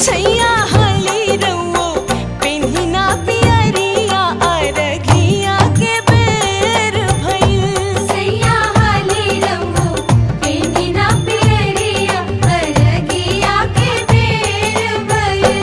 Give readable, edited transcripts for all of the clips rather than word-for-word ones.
सैया हाली रउओ पेन्हिना पियरिया अरघिया के बेर भइल। सैया हाली रउओ पेन्हिना पियरिया अरघिया के बेर भइल।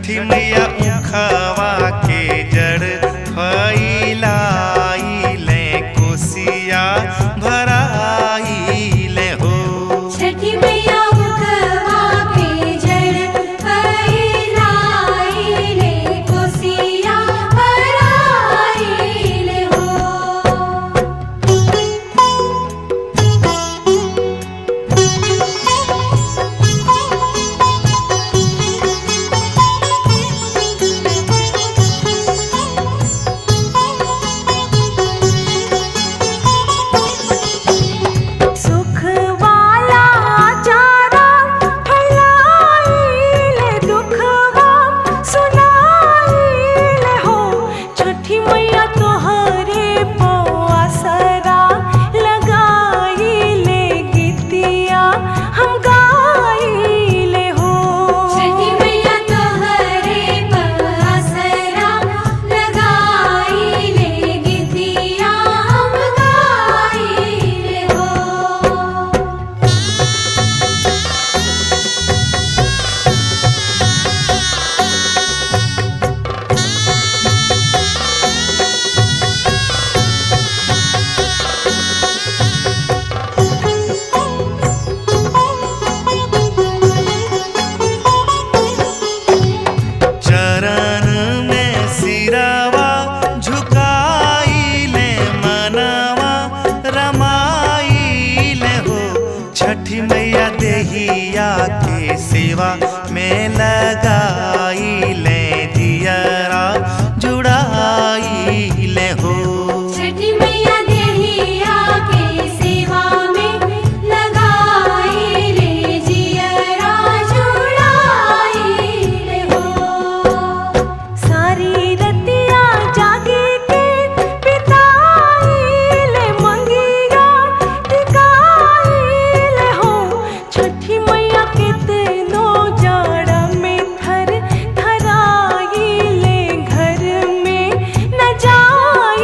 छठी मैया उखवा के जड़ फैलाइले कोसिया भराइले हो। छठी मैया उखवा के जड़ फैलाइले कोसिया भराइले हो। सुख वाला चारा फैलाइले दुखवा सुनाइले हो। छठी मैया तोहरे पवासरा लगाइले गीतिया हम गाइले हो। छठी मैया तोहरे पवासरा लगाइले गीतिया हम गाइले हो। चरण में सिरवा झुकाइले मनवा रमाइले हो। छठी मैया देहिया के सेवा में लगाइले दियरा जुड़ाइले हो। छठी मैया देहिया के सेवा में लगाइले जियरा जुड़ाइले हो। सारी रतिया जागे के बिताइले मंगिया टिकाइले हो। छठी मैया कितनो जाड़ा में थर थराइले घर में न जाइले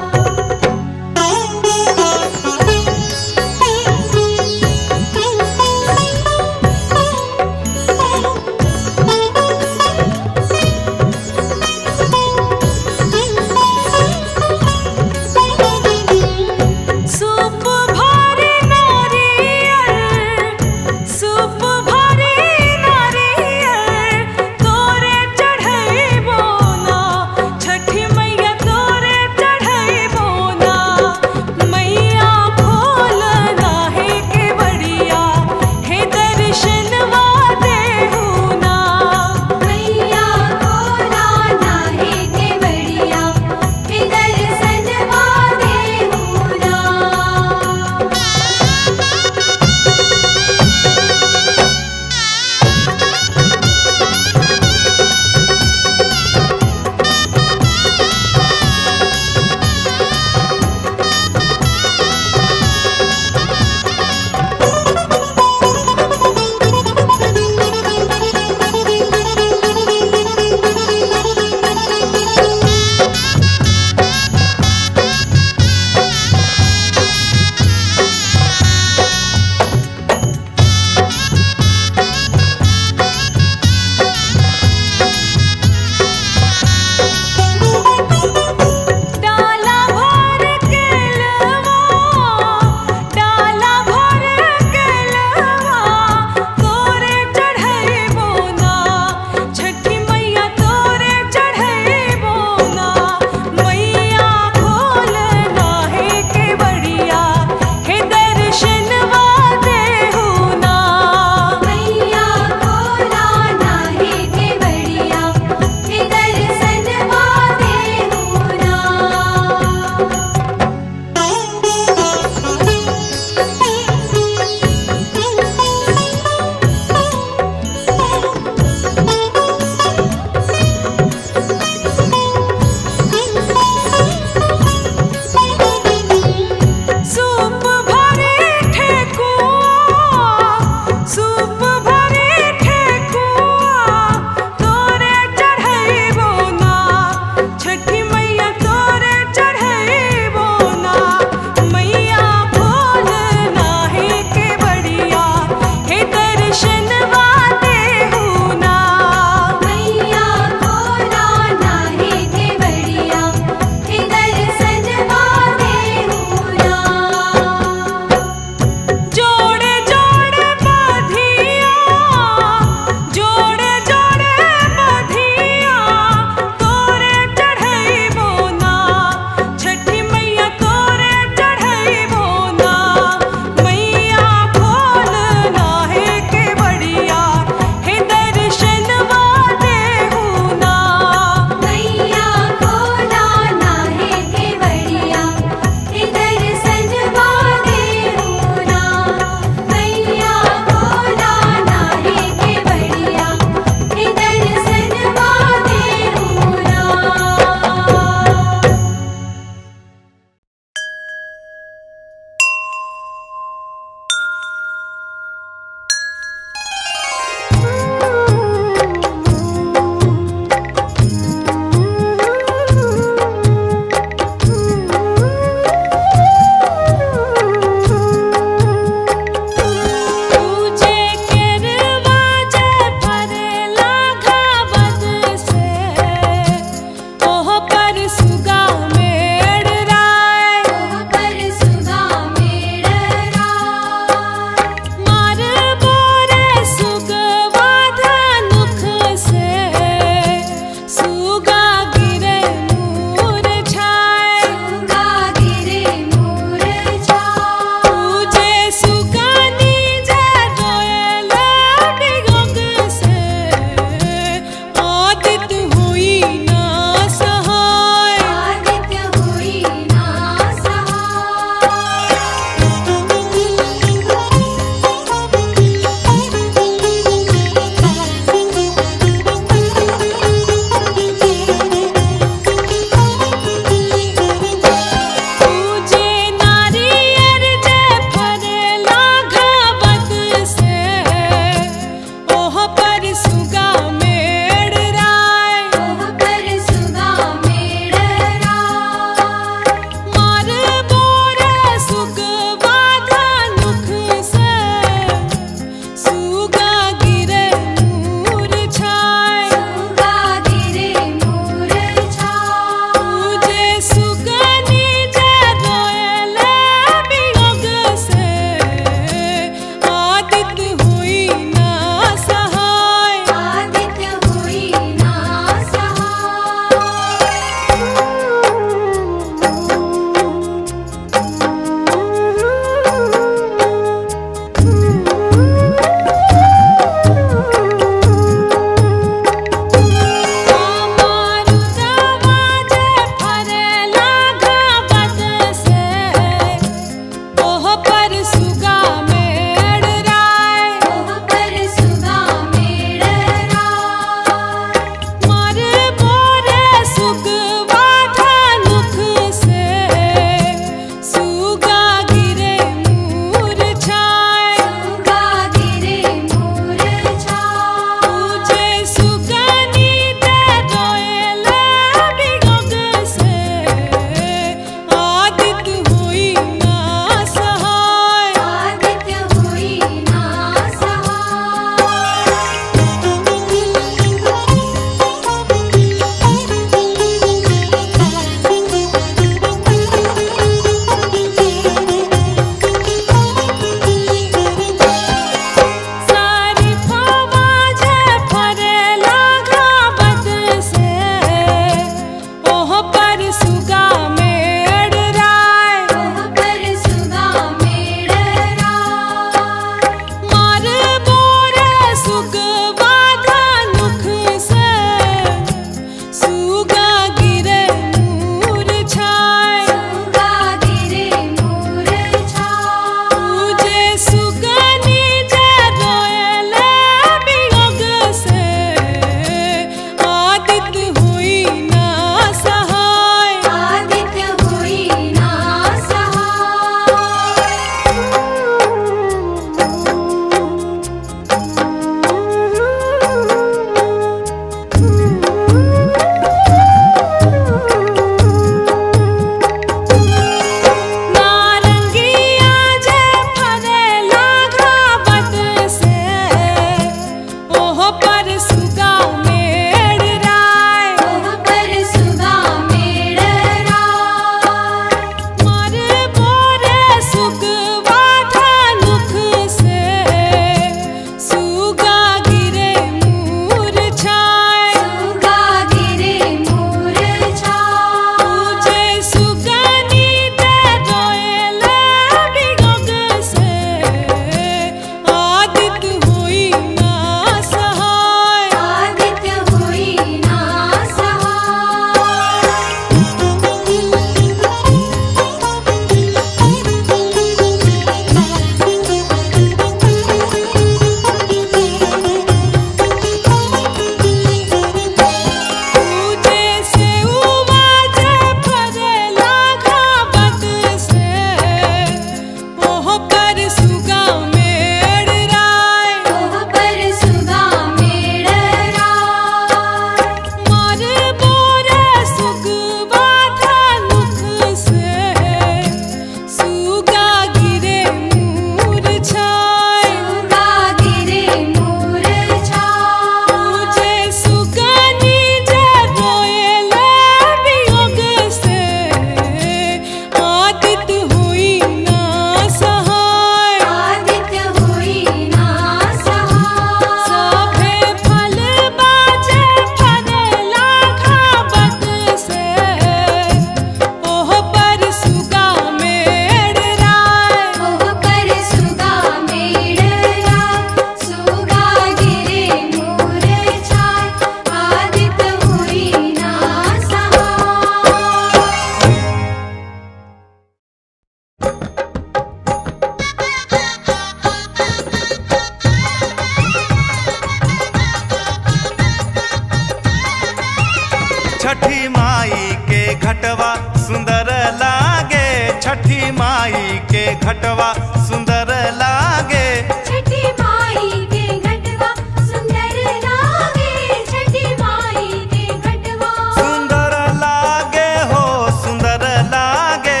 छठी माई के घटवा सुंदर लागे, छठी माई के घटवा सुंदर लागे। छठी माई के घटवा सुंदर लागे, छठी माई के घटवा सुंदर लागे हो, सुंदर लागे,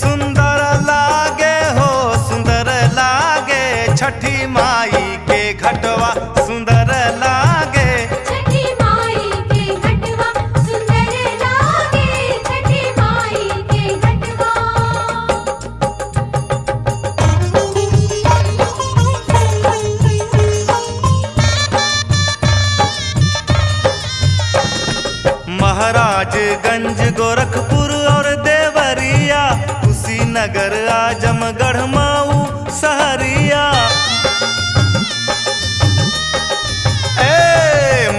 सुंदर लागे हो, सुंदर लागे। छठी माई के घटवा सुंदर लागे। छठी माई के घटवा सुंदर लागे, छठी माई के घटवा महाराजगंज गोरखपुर और देवरिया, कुशीनगर आजमगढ़ मऊ सहरिया।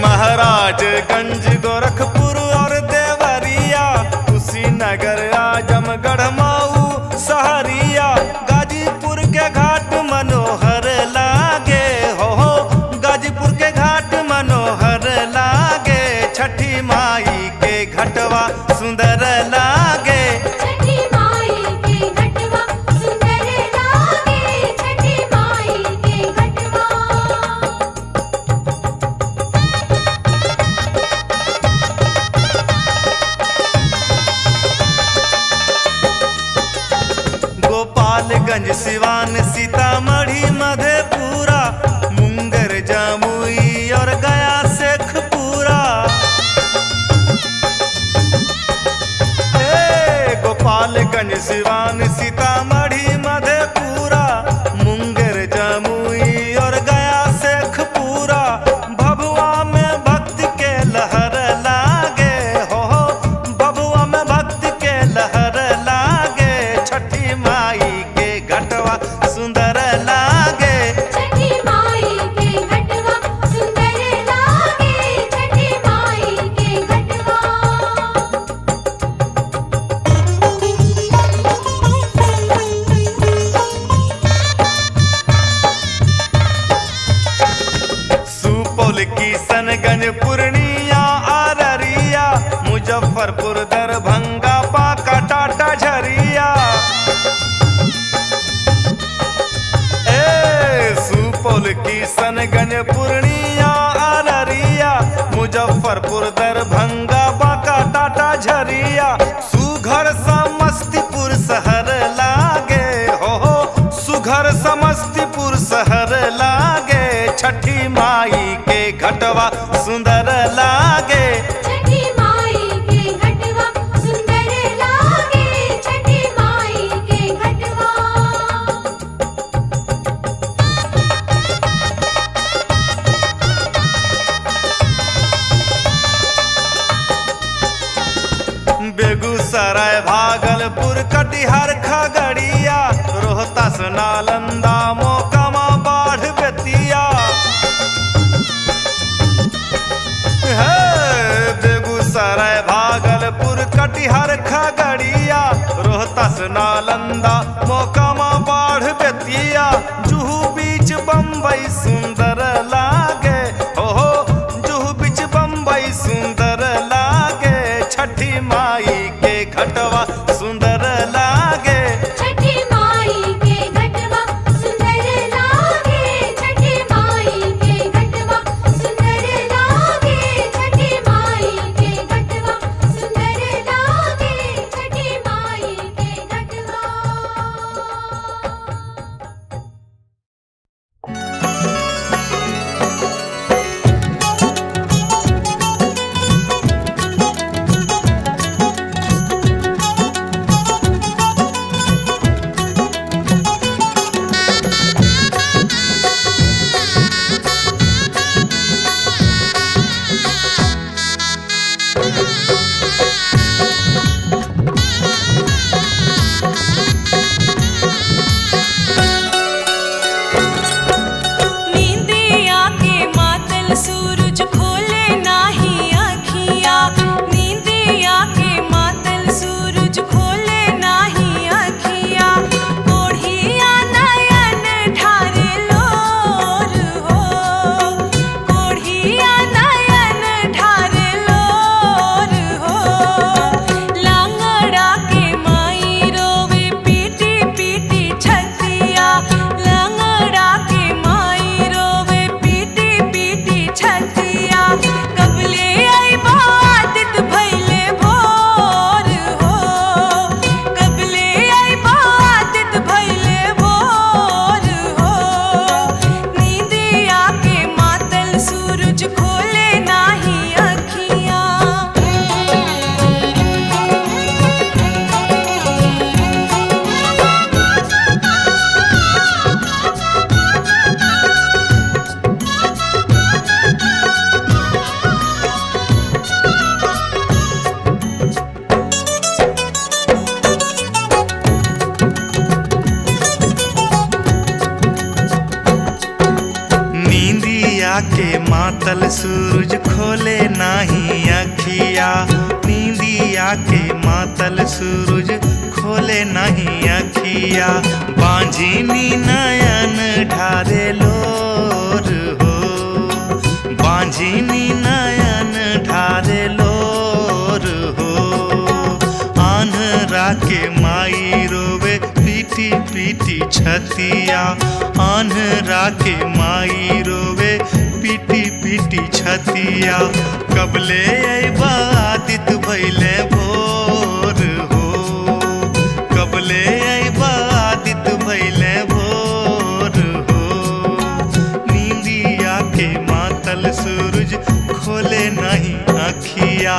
महाराजगंज गोरखपुर और देवरिया, कुशीनगर आजमगढ़ मऊ सहरिया। गाजीपुर के घाट मनोहर लागे हो, गाजीपुर के घाट मनोहर लागे। छठी माई के घटवा सुंदर लागे। छठी माई के घटवा सुंदर लागे, छठी माई के घटवा गोपालगंज सिवान सीतामढ़ी मधेपुरा, मुंगेर जमुई और गया शेखपुरा। गोपालगंज सिवान सीतामढ़ी मधेपुरा, मुंगेर जमुई और गया शेखपुरा। भभुआ में भक्त के लहर लागे हो, भभुआ में भक्त के लहर लागे। छठी माई के घटवा सुंदर लागे। छठी माई के घटवा सुंदर लागे, छठी माई के घटवा सुपौल किशनगंज पूर्णिया अररिया, मुजफ्फरपुर दरभंगा बांका टाटा झरिया। सुपौल किशनगंज पूर्णिया अररिया, मुजफ्फरपुर दरभंगा बांका टाटा झरिया। सुघर समस्तीपुर शहर लागे हो, सुघर समस्तीपुर शहर लागे। छठी माई के घटवा सुंदर लागे। छठी माई के घटवा सुंदर लागे, छठी माई के घटवा बेगूसराय भागलपुर कटिहार खगड़िया, रोहतास नालंदा मोकामा बाढ़ बेतिया। बेगूसराय भागलपुर कटिहार खगड़िया, रोहतास नालंदा मोकामा बाढ़ बेतिया। जुहू बीच बम्बई सुंदर लागे हो, जुहू बीच बम्बई सुंदर लागे। छठी माई के घटवा सुंदर लागे। छठी माई के घटवा सुंदर लागे, छठी माई के घटवा सुंदर लागे, छठी माई के घटवा सुंदर लागे, छठी माई के घटवा छतिया। नींदिया के मातल सूरज खोले नहीं अखिया। बांझिनी नयन ढारे लोर हो, बांझिनी नयन ढारे लोर हो। आन्हरा के माई रोवे पीटी पीटी छतिया। आन्हरा के माई रोवे पीटी पीटी छतिया। कबले अइबा आदित भइले भोर हो, कबले अइबा आदित भइले भोर हो। नींदिया के मातल सूरज खोले नहीं अखिया।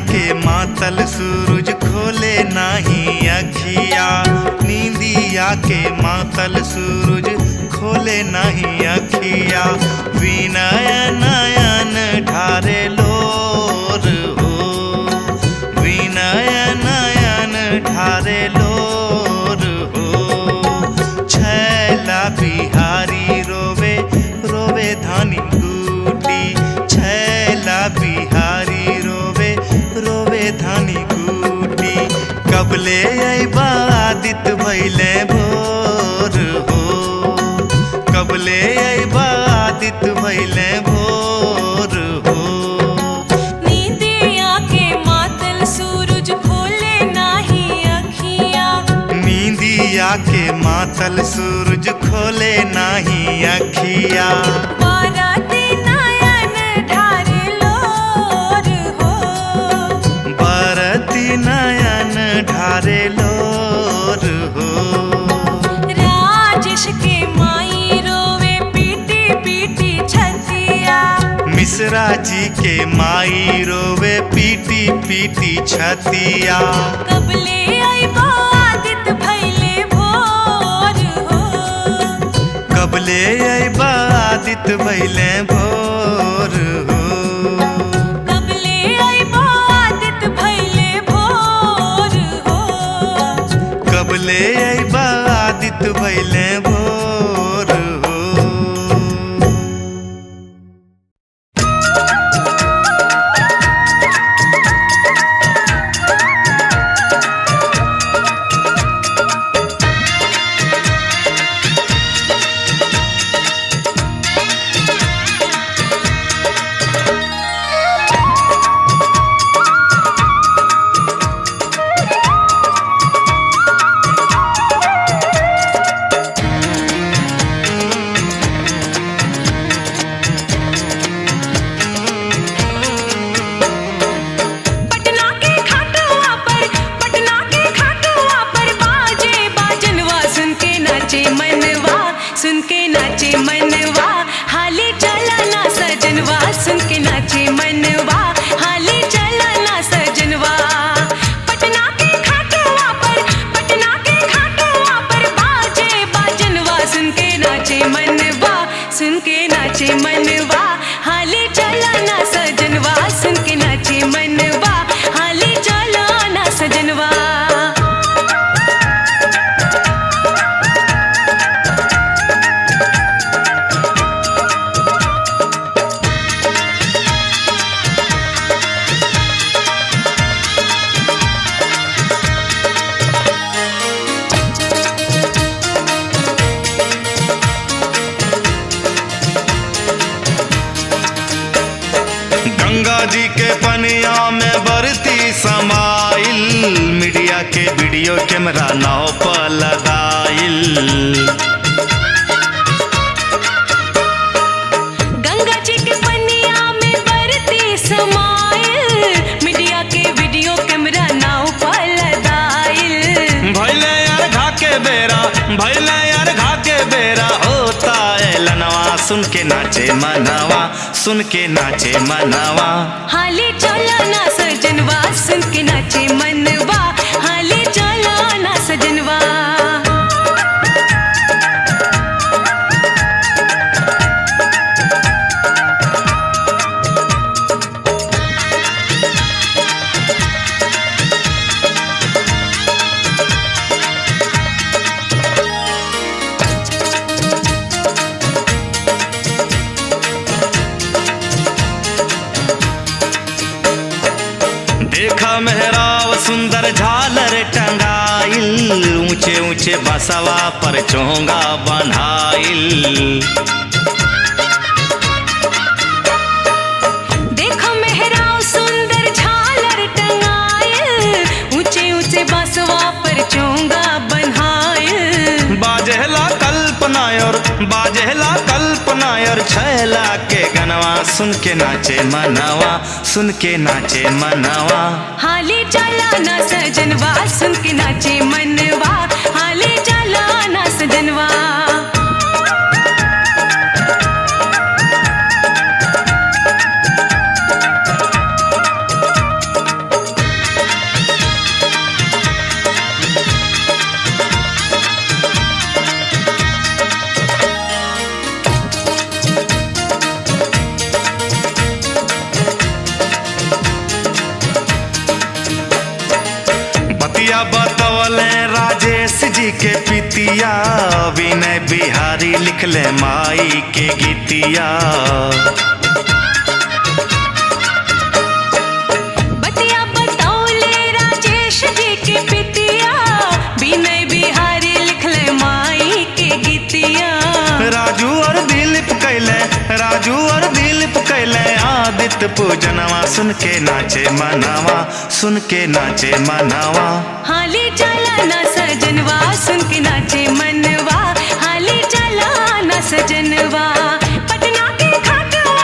के मातल सूरज खोले नहीं अखिया। नींदिया के मातल सूरज खोले नहीं अखिया। विनय नयन ढारे लोर हो, विनय नयन ढारे लोर हो। छैला बिहारी रोवे रोवे धानी गुटी। छैला बिहारी रोवे रोवे धानी गुटी। कबले अइबा आदित भइले भोर हो, कबले अइबा आदित भइले भोर हो। नींदिया के मातल सूरज खोले नाही अखिया। नींदिया के मातल सूरज खोले नहीं अखिया। बाराती नयन ढारे लोर हो, बाराती नयन ढारे लोर हो। राजेश के माई रोवे पीटी पीटी छतिया। मिश्रा जी के माई रोवे पीटी पीटी छतिया। कबले अइबा आदित भइले भोर हो, कबले अइबा आदित भइले भोर हो। कबले अइबा आदित भइले भोर हो, कबले अइबा आदित भइले भोर हो। कैमरा नाव पर लगाइल। गंगा जी के पनिया में बरती समाइल, मीडिया के वीडियो कैमरा नाव पर लगाइल। भैले यार घा के बेरा, भैले यार घा के बेरा होता है लनवा, सुन के नाचे मनवा, सुन के नाचे मनवा। हाली चला ना सजनवा, सुन के नाचे मनवा, हाली चला ना सजनवा। देखा मेहराब सुंदर झालर टंगाइल, ऊंचे ऊंचे बसवा पर चोंगा बन्हाइल। देखो मेहराब सुंदर झालर टंगाइल, ऊंचे ऊंचे बसवा पर चोंगा बन्हाइल। बाजेला कल्पना और छैला के गनवा, सुन के नाचे मनवा, सुन के नाचे मनवा। हाली चला ना सजनवा, सुन के नाचे मनवा, हाली चला ना सजनवा। बतिया बतवले राजेश जी के पितिया, विनय बिहारी लिखले माई के गीतिया। बतिया बतौले राजेश जी के पितिया, विनय बिहारी लिखले माई के गीतिया। राजू और दिलीप कैले आदित्य पूजनवा, सुन के नाचे मनवा, सुन के नाचे मनवा। हाली चला ना सजनवा, सुन के नाचे मनवा, हाली चला ना सजनवा। पटना के खाटवा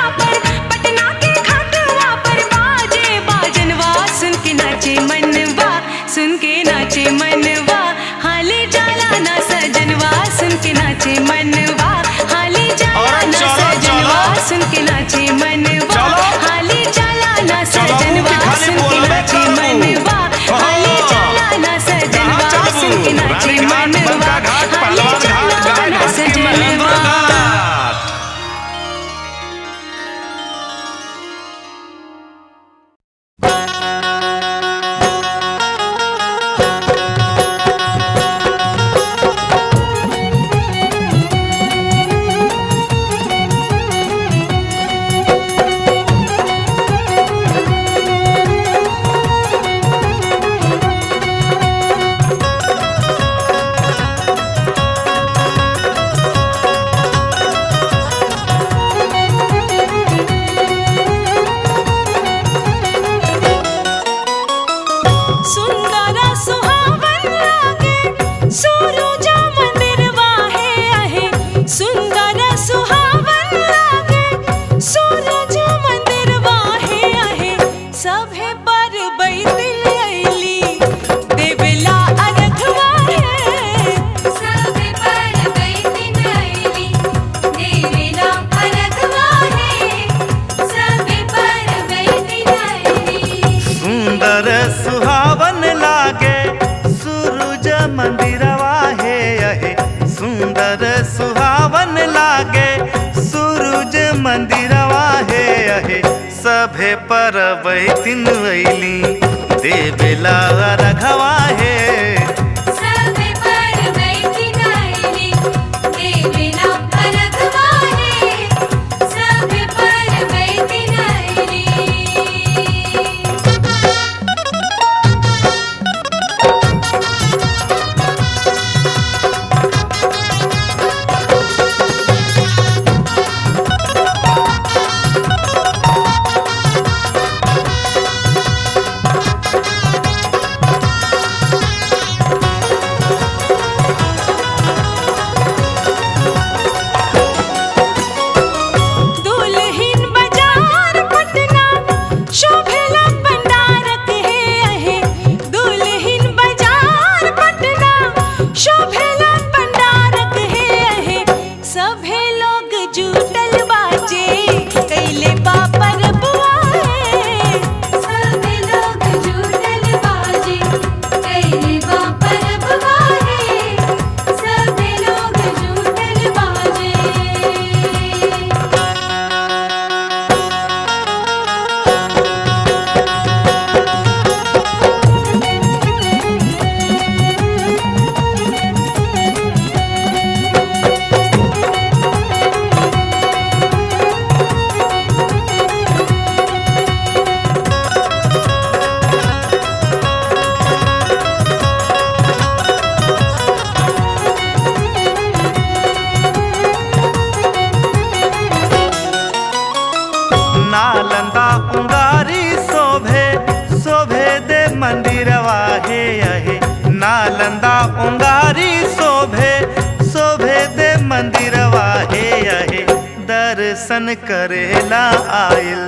पर बाजे बाजनवा, सुन के नाचे मनवा, सुन के नाचे मनवा। हाली चला ना सजनवा, सुन के नाचे मनवा, हाली चला ना सजनवा, सुन के नाचे मनवा, हाली चला ना सजनवा, सुन के नाचे मनवा, हाली चला ना सजनवा, सुन के नाचे मनवा, हाली चला ना सजनवा। सुंदरा सुहावन लागे सूरजा मंदिरवा है आहे, सुंदरा सुहावन लागे सूरजा मंदिरवा है आहे। सभे पर बैतिल अइली देवला अरघवा है, सभे पर बैतिन अइली देवेला अरघवा है, सभे पर बैतिन अइली। सुंदर सुहावन लागे सूरज मंदिरवा है यहे, सुंदर सुहावन लागे सूरज मंदिरवा है यहे। सभे पर बैतिन अइली देवेला रघवा है, सभे पर बैतिन अइली देवेला अरघवा है, सभे पर बैतिन अइली। अहे नालंदा उंगारी शोभे शोभे दे मंदिरवा हे अहे दर्शन करेला आइल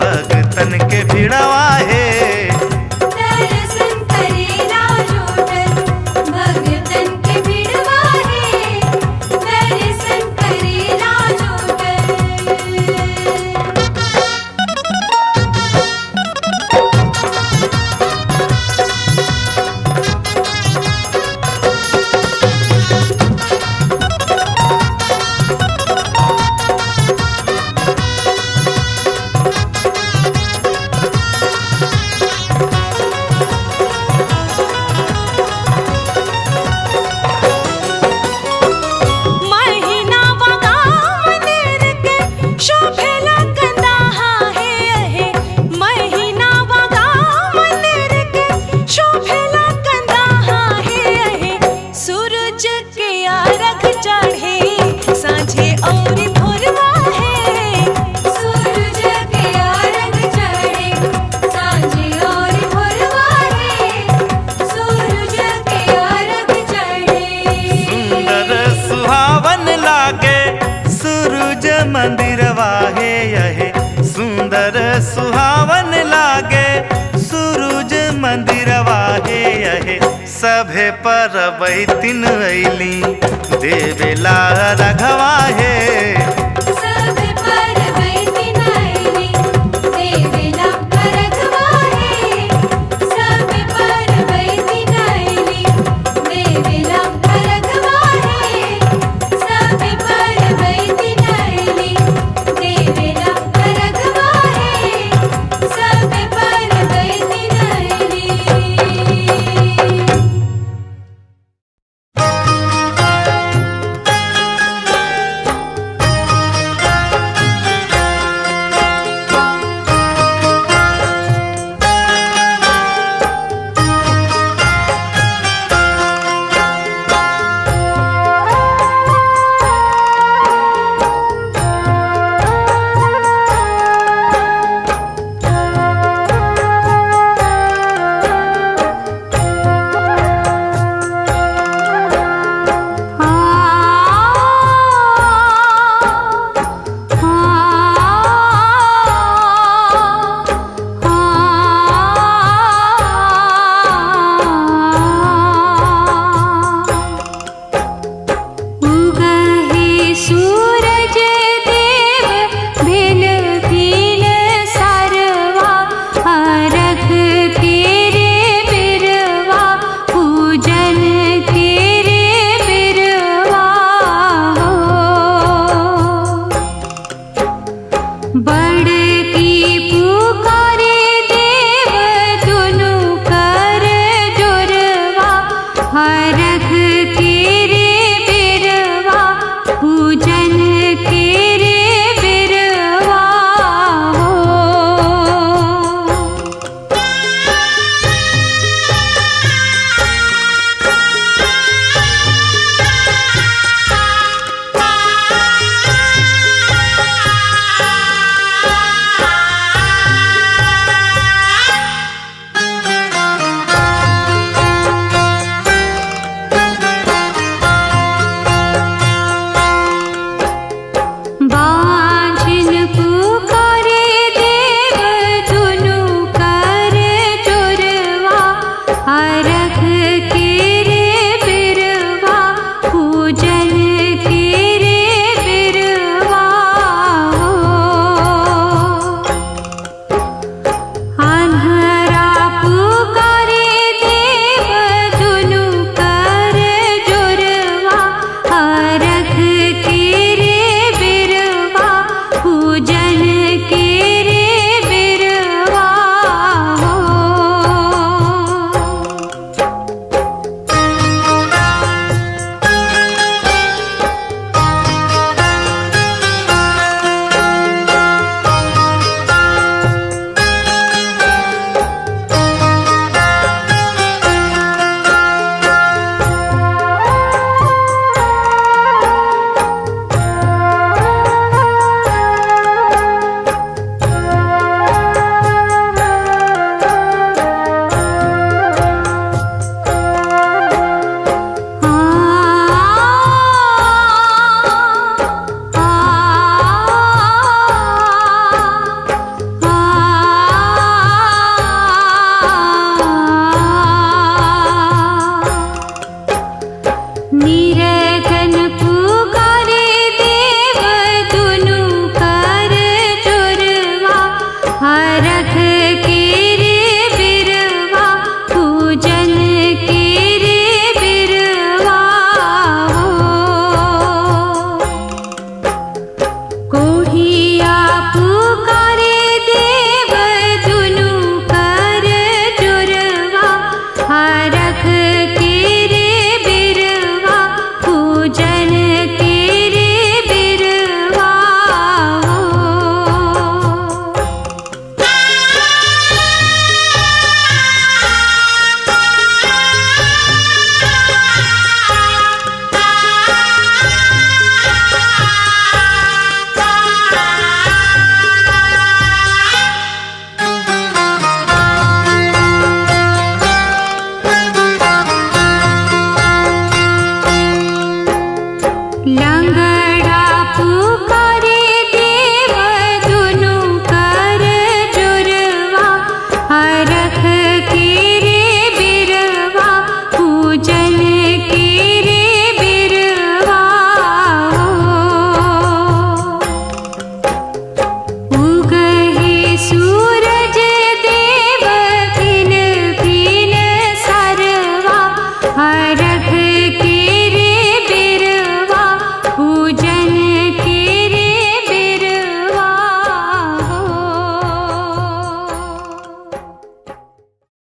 भगतन के भिड़वा हे दर्शन करेला जुटल भगतन के भिड़वा हे दर्शन करेला जुटल। मंदिरवा हे यहे सुंदर सुहावन लागे सूरज मंदिरवा हे यहे सभे पर बैतिन अइली देवेला रघवा हे।